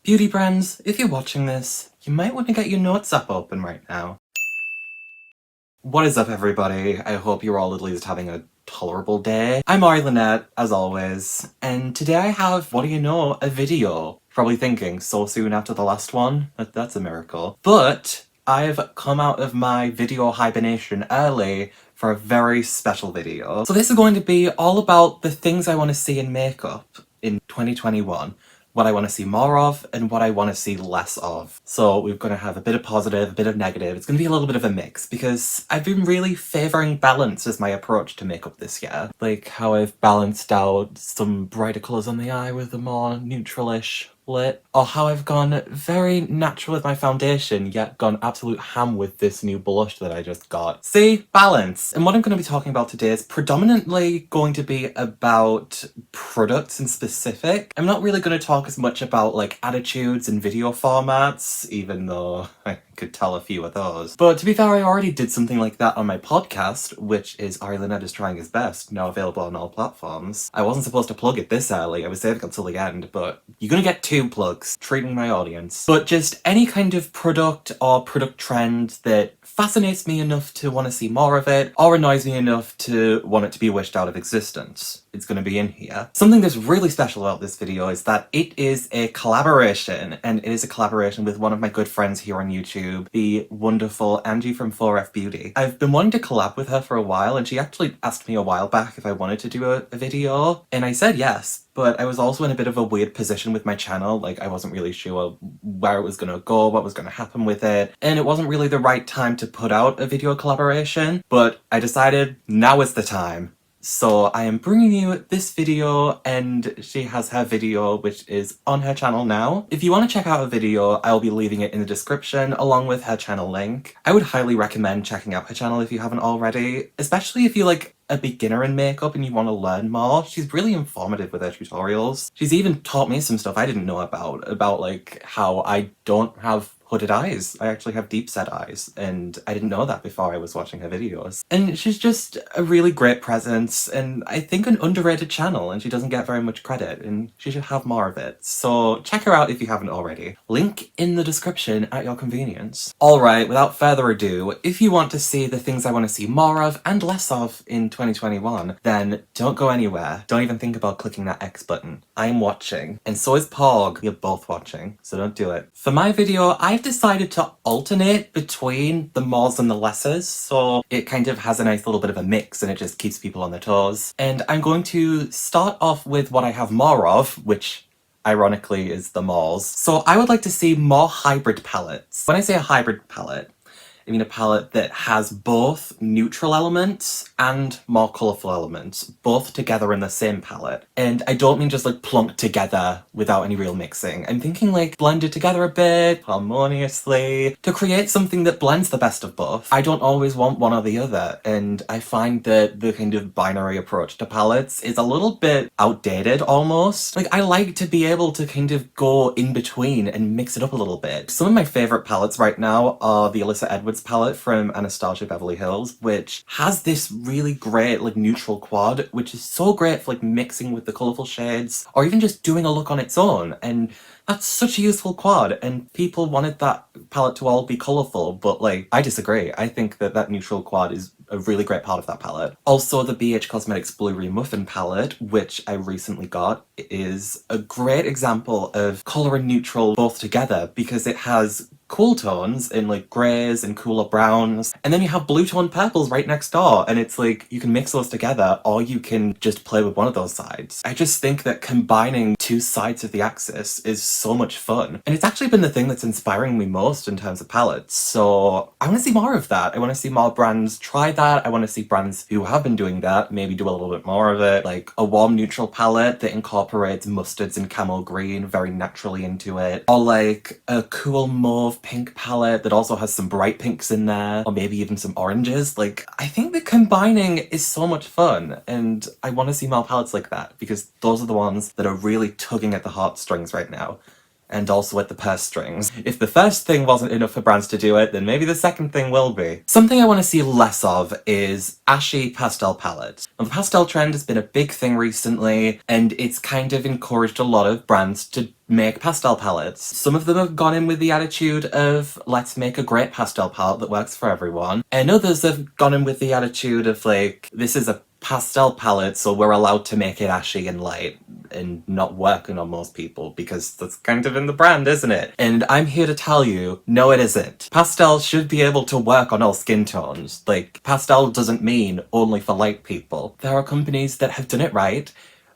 Beauty brands, if you're watching this, you might want to get your notes app open right now. What is up, everybody? I hope you're all at least having a tolerable day. I'm Ari Lynette, as always, and today I have, what do you know, a video. Probably thinking, so soon after the last one? That's a miracle. But I've come out of my video hibernation early for a very special video. So this is going to be all about the things I want to see in makeup in 2021. What I want to see more of, and what I want to see less of. So we're going to have a bit of positive, a bit of negative. It's going to be a little bit of a mix, because I've been really favouring balance as my approach to makeup this year. Like how I've balanced out some brighter colours on the eye with a more neutralish lit, or how I've gone very natural with my foundation, yet gone absolute ham with this new blush that I just got. See? Balance! And what I'm going to be talking about today is predominantly going to be about products in specific. I'm not really going to talk as much about like attitudes and video formats, even though I could tell a few of those. But to be fair, I already did something like that on my podcast, which is Ari Lynette is Trying His Best, now available on all platforms. I wasn't supposed to plug it this early, I was saving it until the end, but you're gonna get 2 plugs, treating my audience. But just any kind of product or product trend that fascinates me enough to want to see more of it, or annoys me enough to want it to be wished out of existence. It's going to be in here. Something that's really special about this video is that it is a collaboration, and it is a collaboration with one of my good friends here on YouTube, the wonderful Angie from 4F Beauty. I've been wanting to collab with her for a while, and she actually asked me a while back if I wanted to do a video, and I said yes. But I was also in a bit of a weird position with my channel, like I wasn't really sure where it was gonna go, what was gonna happen with it, and it wasn't really the right time to put out a video collaboration, but I decided now is the time. So I am bringing you this video, and she has her video which is on her channel now. If you want to check out her video, I'll be leaving it in the description along with her channel link. I would highly recommend checking out her channel if you haven't already, especially if you're like a beginner in makeup and you want to learn more. She's really informative with her tutorials. She's even taught me some stuff I didn't know about like how I don't have hooded eyes. I actually have deep set eyes, and I didn't know that before I was watching her videos. And she's just a really great presence, and I think an underrated channel, and she doesn't get very much credit, and she should have more of it. So check her out if you haven't already. Link in the description at your convenience. Alright, without further ado, if you want to see the things I want to see more of and less of in 2021, then don't go anywhere. Don't even think about clicking that X button. I'm watching. And so is Porg. You're both watching, so don't do it. For my video, I've decided to alternate between the mores and the lessers, so it kind of has a nice little bit of a mix and it just keeps people on their toes. And I'm going to start off with what I have more of, which ironically is the mores. So I would like to see more hybrid palettes. When I say a hybrid palette, I mean a palette that has both neutral elements and more colourful elements, both together in the same palette. And I don't mean just like plunked together without any real mixing. I'm thinking like blended together a bit, harmoniously, to create something that blends the best of both. I don't always want one or the other, and I find that the kind of binary approach to palettes is a little bit outdated almost. Like I like to be able to kind of go in between and mix it up a little bit. Some of my favourite palettes right now are the Alyssa Edwards palette from Anastasia Beverly Hills, which has this really great like neutral quad, which is so great for like mixing with the colourful shades, or even just doing a look on its own. And that's such a useful quad, and people wanted that palette to all be colourful, but like I disagree. I think that that neutral quad is a really great part of that palette. Also, the BH Cosmetics Blueberry Muffin palette, which I recently got, is a great example of colour and neutral both together, because it has cool tones in like greys and cooler browns, and then you have blue tone purples right next door, and it's like you can mix those together or you can just play with one of those sides. I just think that combining 2 sides of the axis is so much fun, and it's actually been the thing that's inspiring me most in terms of palettes. So I want to see more of that. I want to see more brands try that. I want to see brands who have been doing that maybe do a little bit more of it, like a warm neutral palette that incorporates mustards and camel green very naturally into it, or like a cool mauve pink palette that also has some bright pinks in there, or maybe even some oranges. Like I think that combining is so much fun, and I want to see more palettes like that, because those are the ones that are really tugging at the heartstrings right now. And also with the purse strings. If the first thing wasn't enough for brands to do it, then maybe the second thing will be. Something I want to see less of is ashy pastel palettes. Now, the pastel trend has been a big thing recently, and it's kind of encouraged a lot of brands to make pastel palettes. Some of them have gone in with the attitude of, let's make a great pastel palette that works for everyone. And others have gone in with the attitude of like, this is a pastel palette, so we're allowed to make it ashy and light and not working on most people because that's kind of in the brand, isn't it? And I'm here to tell you, no it isn't. Pastel should be able to work on all skin tones. Like, pastel doesn't mean only for light people. There are companies that have done it right,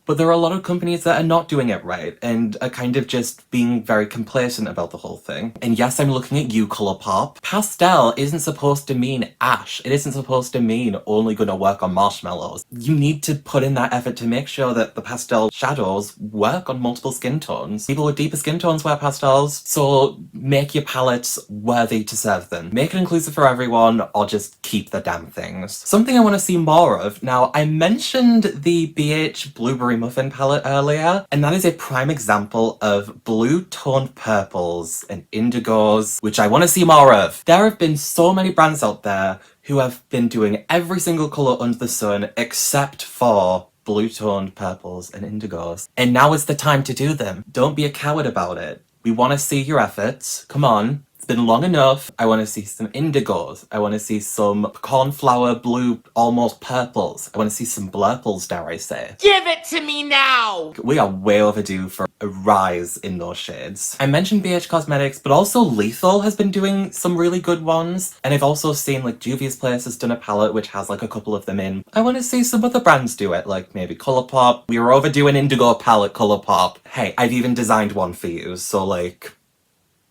but there are a lot of companies that are not doing it right and are kind of just being very complacent about the whole thing. And yes, I'm looking at you, Colourpop. Pastel isn't supposed to mean ash. It isn't supposed to mean only gonna work on marshmallows. You need to put in that effort to make sure that the pastel shadows work on multiple skin tones. People with deeper skin tones wear pastels, so make your palettes worthy to serve them. Make it inclusive for everyone, or just keep the damn things. Something I want to see more of. Now, I mentioned the BH Blueberry Muffin palette earlier, and that is a prime example of blue toned purples and indigos, which I want to see more of. There have been so many brands out there who have been doing every single colour under the sun except for blue toned purples and indigos. And now is the time to do them. Don't be a coward about it. We want to see your efforts. Come on. It's been long enough. I want to see some indigos. I want to see some cornflower blue, almost purples. I want to see some blurples, dare I say. Give it to me now! We are way overdue for a rise in those shades. I mentioned BH Cosmetics, but also Lethal has been doing some really good ones. And I've also seen like Juvia's Place has done a palette which has like a couple of them in. I want to see some other brands do it, like maybe Colourpop. We were overdue an indigo palette, Colourpop. Hey, I've even designed one for you, so like,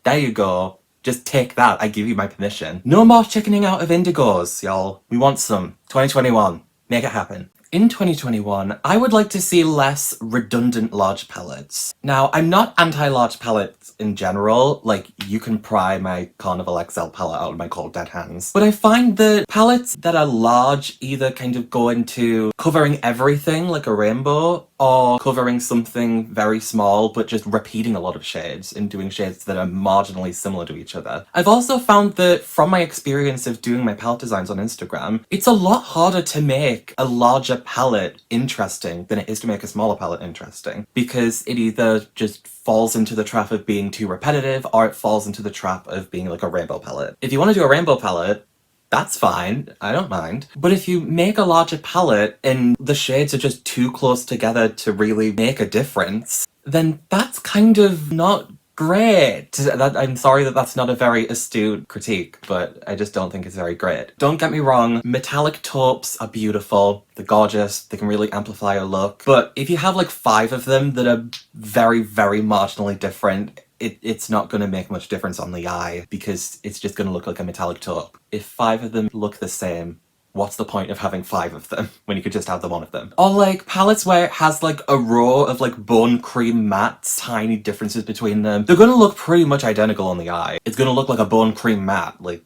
there you go. Just take that, I give you my permission. No more chickening out of indigos, y'all. We want some. 2021. Make it happen. In 2021, I would like to see less redundant large palettes. Now, I'm not anti-large palettes in general, like you can pry my Carnival XL palette out of my cold dead hands. But I find that palettes that are large either kind of go into covering everything like a rainbow, or covering something very small but just repeating a lot of shades and doing shades that are marginally similar to each other. I've also found that from my experience of doing my palette designs on Instagram, it's a lot harder to make a larger palette interesting than it is to make a smaller palette interesting, because it either just falls into the trap of being too repetitive or it falls into the trap of being like a rainbow palette. If you want to do a rainbow palette, that's fine, I don't mind. But if you make a larger palette and the shades are just too close together to really make a difference, then that's kind of not great. I'm sorry that that's not a very astute critique, but I just don't think it's very great. Don't get me wrong, metallic taupes are beautiful, they're gorgeous, they can really amplify a look, but if you have like 5 of them that are very, very marginally different, it's not going to make much difference on the eye because it's just going to look like a metallic taupe. If 5 of them look the same, what's the point of having 5 of them when you could just have the 1 of them? Or like palettes where it has like a row of like bone cream mattes, tiny differences between them. They're going to look pretty much identical on the eye. It's going to look like a bone cream matte, like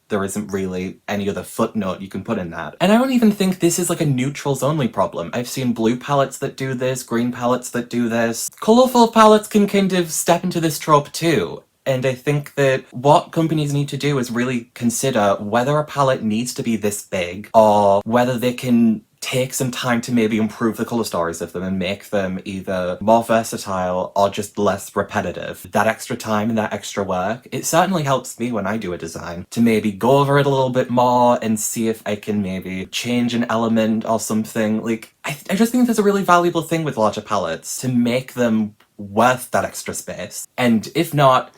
there isn't really any other footnote you can put in that. And I don't even think this is like a neutrals only problem. I've seen blue palettes that do this, green palettes that do this. Colourful palettes can kind of step into this trope too. And I think that what companies need to do is really consider whether a palette needs to be this big or whether they can take some time to maybe improve the colour stories of them and make them either more versatile or just less repetitive. That extra time and that extra work, it certainly helps me when I do a design to maybe go over it a little bit more and see if I can maybe change an element or something. Like, I just think that's a really valuable thing with larger palettes, to make them worth that extra space. And if not,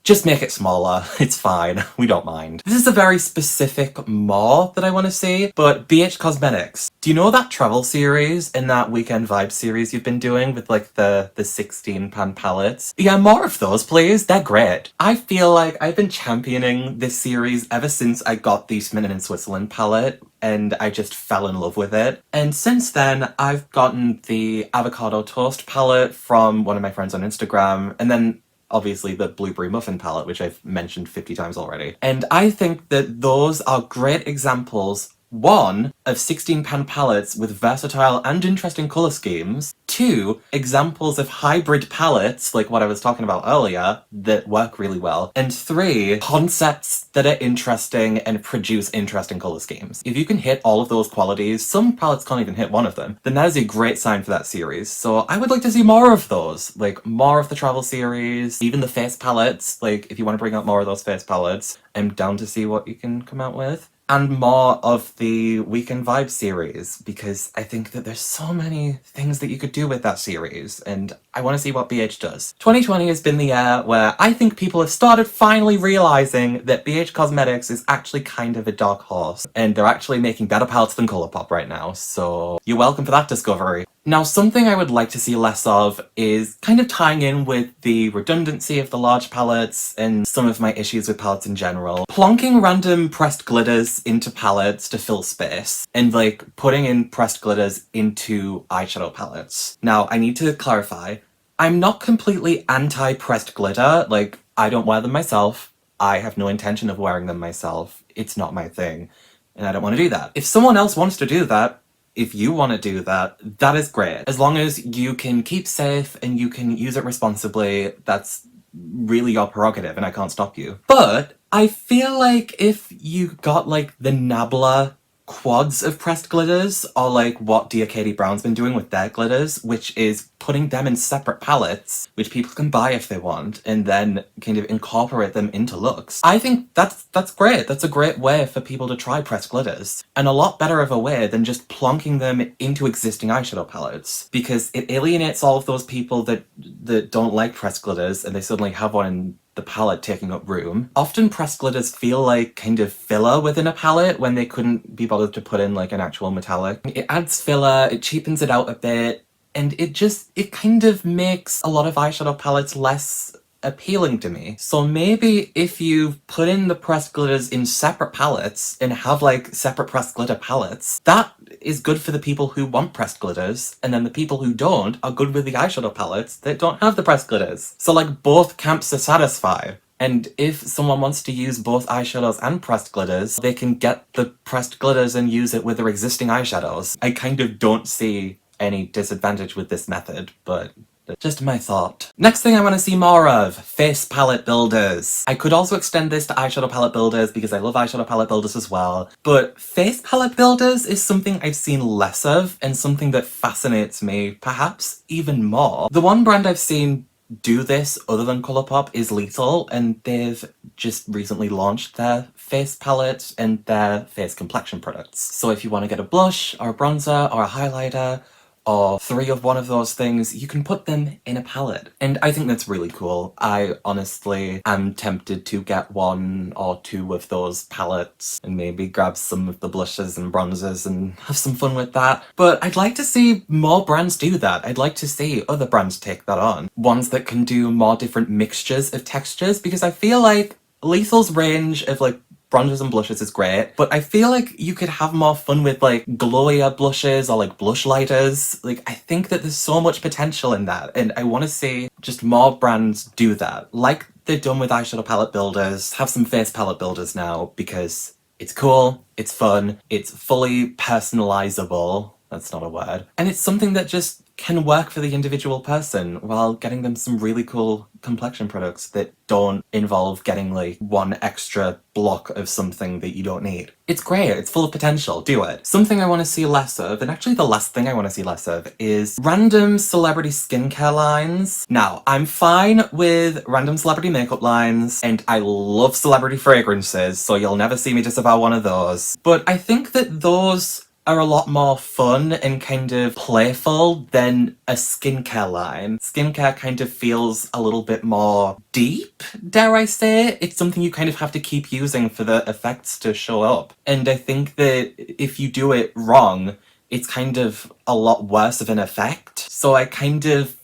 just make it smaller, it's fine, we don't mind. This is a very specific more that I want to see, but BH Cosmetics. Do you know that travel series and that weekend vibe series you've been doing with like the 16 pan palettes? Yeah, more of those please, they're great. I feel like I've been championing this series ever since I got the Smitten in Switzerland palette, and I just fell in love with it. And since then, I've gotten the Avocado Toast palette from one of my friends on Instagram, and then obviously the Blueberry Muffin palette, which I've mentioned 50 times already. And I think that those are great examples 1, of 16-pan palettes with versatile and interesting colour schemes. 2, examples of hybrid palettes, like what I was talking about earlier, that work really well. And 3, concepts that are interesting and produce interesting colour schemes. If you can hit all of those qualities, some palettes can't even hit one of them, then that is a great sign for that series. So I would like to see more of those, like more of the travel series, even the face palettes. Like if you want to bring out more of those face palettes, I'm down to see what you can come out with. And more of the Weekend Vibe series, because I think that there's so many things that you could do with that series, and I want to see what BH does. 2020 has been the year where I think people have started finally realising that BH Cosmetics is actually kind of a dark horse, and they're actually making better palettes than Colourpop right now, so you're welcome for that discovery. Now, something I would like to see less of is kind of tying in with the redundancy of the large palettes and some of my issues with palettes in general. Plonking random pressed glitters into palettes to fill space, and like putting in pressed glitters into eyeshadow palettes. Now, I need to clarify, I'm not completely anti-pressed glitter, like I don't wear them myself, I have no intention of wearing them myself, it's not my thing, and I don't want to do that. If someone else wants to do that, if you want to do that, that is great. As long as you can keep safe and you can use it responsibly, that's really your prerogative and I can't stop you. But I feel like if you got like the Nabla quads of pressed glitters, or like what Dear Katie Brown's been doing with their glitters, which is putting them in separate palettes, which people can buy if they want, and then kind of incorporate them into looks. I think that's great. That's a great way for people to try pressed glitters, and a lot better of a way than just plonking them into existing eyeshadow palettes, because it alienates all of those people that don't like pressed glitters and they suddenly have one in the palette taking up room. Often pressed glitters feel like kind of filler within a palette when they couldn't be bothered to put in like an actual metallic. It adds filler, it cheapens it out a bit, and it kind of makes a lot of eyeshadow palettes less appealing to me. So maybe if you put in the pressed glitters in separate palettes and have like separate pressed glitter palettes, that is good for the people who want pressed glitters, and then the people who don't are good with the eyeshadow palettes that don't have the pressed glitters. So like both camps are satisfied. And if someone wants to use both eyeshadows and pressed glitters, they can get the pressed glitters and use it with their existing eyeshadows. I kind of don't see any disadvantage with this method, but just my thought. Next thing I want to see more of, face palette builders. I could also extend this to eyeshadow palette builders because I love eyeshadow palette builders as well, but face palette builders is something I've seen less of and something that fascinates me, perhaps even more. The one brand I've seen do this other than Colourpop is Lethal, and they've just recently launched their face palette and their face complexion products. So if you want to get a blush or a bronzer or a highlighter, or 3 of one of those things, you can put them in a palette. And I think that's really cool. I honestly am tempted to get 1 or 2 of those palettes and maybe grab some of the blushes and bronzers and have some fun with that. But I'd like to see more brands do that. I'd like to see other brands take that on. Ones that can do more different mixtures of textures, because I feel like Lethal's range of like bronzers and blushes is great, but I feel like you could have more fun with like glowier blushes or like blush lighters. Like I think that there's so much potential in that, and I want to see just more brands do that. Like they've done with eyeshadow palette builders, have some face palette builders now, because it's cool, it's fun, it's fully personalizable. That's not a word. And it's something that just can work for the individual person while getting them some really cool complexion products that don't involve getting like 1 extra block of something that you don't need. It's great, it's full of potential, do it. Something I want to see less of, and actually the last thing I want to see less of, is random celebrity skincare lines. Now, I'm fine with random celebrity makeup lines, and I love celebrity fragrances, so you'll never see me disavow one of those. But I think that those are a lot more fun and kind of playful than a skincare line. Skincare kind of feels a little bit more deep, dare I say. It's something you kind of have to keep using for the effects to show up. And I think that if you do it wrong, it's kind of a lot worse of an effect. So I kind of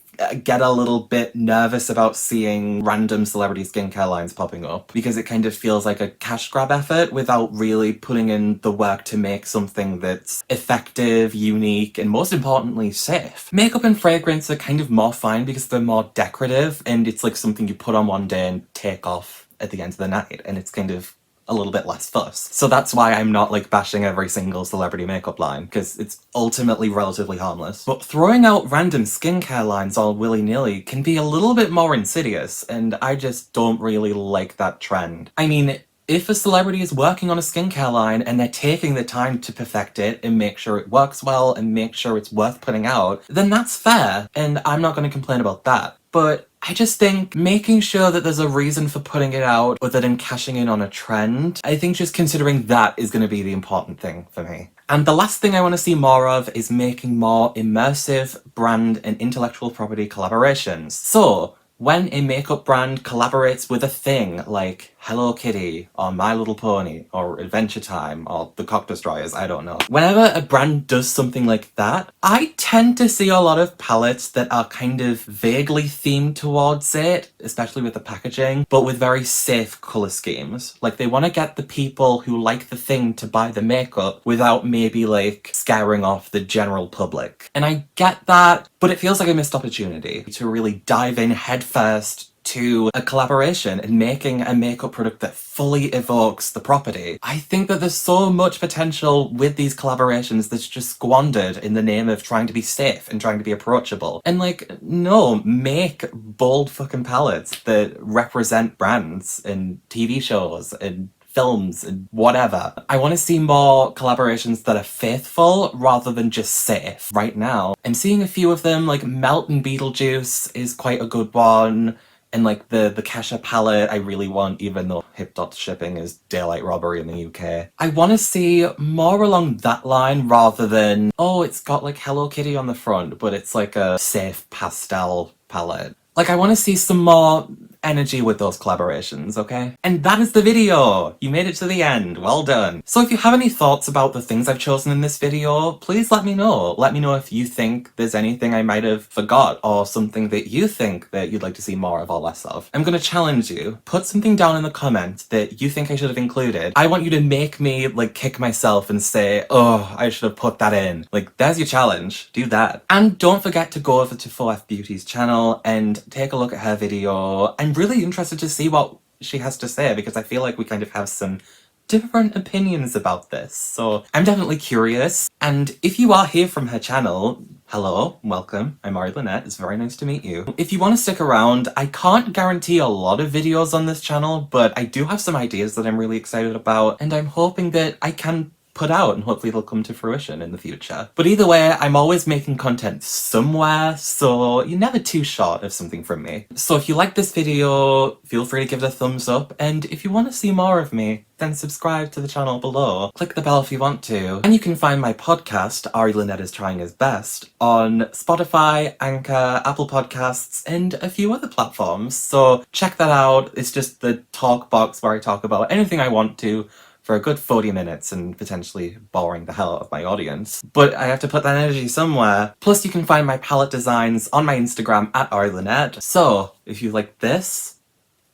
get a little bit nervous about seeing random celebrity skincare lines popping up, because it kind of feels like a cash grab effort without really putting in the work to make something that's effective, unique, and most importantly, safe. Makeup and fragrance are kind of more fine because they're more decorative, and it's like something you put on one day and take off at the end of the night, and it's kind of a little bit less fuss. So that's why I'm not like bashing every single celebrity makeup line, because it's ultimately relatively harmless. But throwing out random skincare lines all willy-nilly can be a little bit more insidious, and I just don't really like that trend. I mean, if a celebrity is working on a skincare line and they're taking the time to perfect it and make sure it works well and make sure it's worth putting out, then that's fair, and I'm not going to complain about that. But I just think making sure that there's a reason for putting it out other than cashing in on a trend, I think just considering that is going to be the important thing for me. And the last thing I want to see more of is making more immersive brand and intellectual property collaborations. So, when a makeup brand collaborates with a thing like Hello Kitty, or My Little Pony, or Adventure Time, or the Cock Destroyers, I don't know. Whenever a brand does something like that, I tend to see a lot of palettes that are kind of vaguely themed towards it, especially with the packaging, but with very safe colour schemes. Like, they want to get the people who like the thing to buy the makeup without maybe, like, scaring off the general public. And I get that, but it feels like a missed opportunity to really dive in headfirst to a collaboration and making a makeup product that fully evokes the property. I think that there's so much potential with these collaborations that's just squandered in the name of trying to be safe and trying to be approachable. And like, no, make bold fucking palettes that represent brands and TV shows and films and whatever. I want to see more collaborations that are faithful rather than just safe. Right now, I'm seeing a few of them, like Melt and Beetlejuice is quite a good one. And like the Kesha palette I really want, even though Hip Dot shipping is daylight robbery in the UK. I want to see more along that line rather than, oh, it's got like Hello Kitty on the front, but it's like a safe pastel palette. Like, I want to see some more energy with those collaborations, okay? And that is the video! You made it to the end, well done. So if you have any thoughts about the things I've chosen in this video, please let me know. Let me know if you think there's anything I might have forgot, or something that you think that you'd like to see more of or less of. I'm gonna challenge you. Put something down in the comments that you think I should have included. I want you to make me, like, kick myself and say, oh, I should have put that in. Like, there's your challenge. Do that. And don't forget to go over to 4F Beauty's channel and take a look at her video. I'm really interested to see what she has to say, because I feel like we kind of have some different opinions about this. So I'm definitely curious. And if you are here from her channel, hello, welcome. I'm Ari Lynette. It's very nice to meet you. If you want to stick around, I can't guarantee a lot of videos on this channel, but I do have some ideas that I'm really excited about, and I'm hoping that I can put out, and hopefully it'll come to fruition in the future. But either way, I'm always making content somewhere, so you're never too short of something from me. So if you like this video, feel free to give it a thumbs up, and if you want to see more of me, then subscribe to the channel below. Click the bell if you want to. And you can find my podcast, Ari Lynette is Trying His Best, on Spotify, Anchor, Apple Podcasts, and a few other platforms. So check that out. It's just the talk box where I talk about anything I want to for a good 40 minutes and potentially boring the hell out of my audience. But I have to put that energy somewhere. Plus you can find my palette designs on my Instagram at Ari Lynette. So if you like this,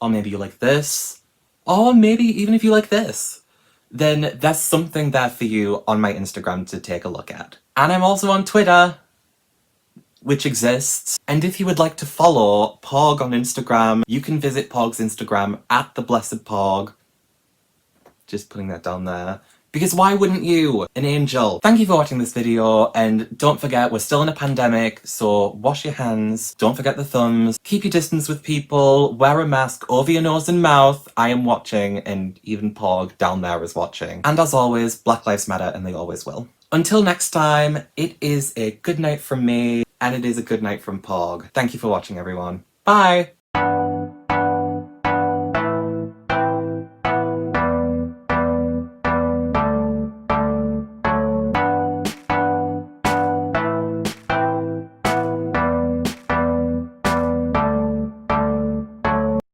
or maybe you like this, or maybe even if you like this, then there's something there for you on my Instagram to take a look at. And I'm also on Twitter, which exists. And if you would like to follow Porg on Instagram, you can visit Porg's Instagram at @theblessedporg. Just putting that down there. Because why wouldn't you? An angel. Thank you for watching this video, and don't forget, we're still in a pandemic, so wash your hands, don't forget the thumbs, keep your distance with people, wear a mask over your nose and mouth. I am watching, and even Porg down there is watching. And as always, Black Lives Matter, and they always will. Until next time, it is a good night from me, and it is a good night from Porg. Thank you for watching, everyone. Bye!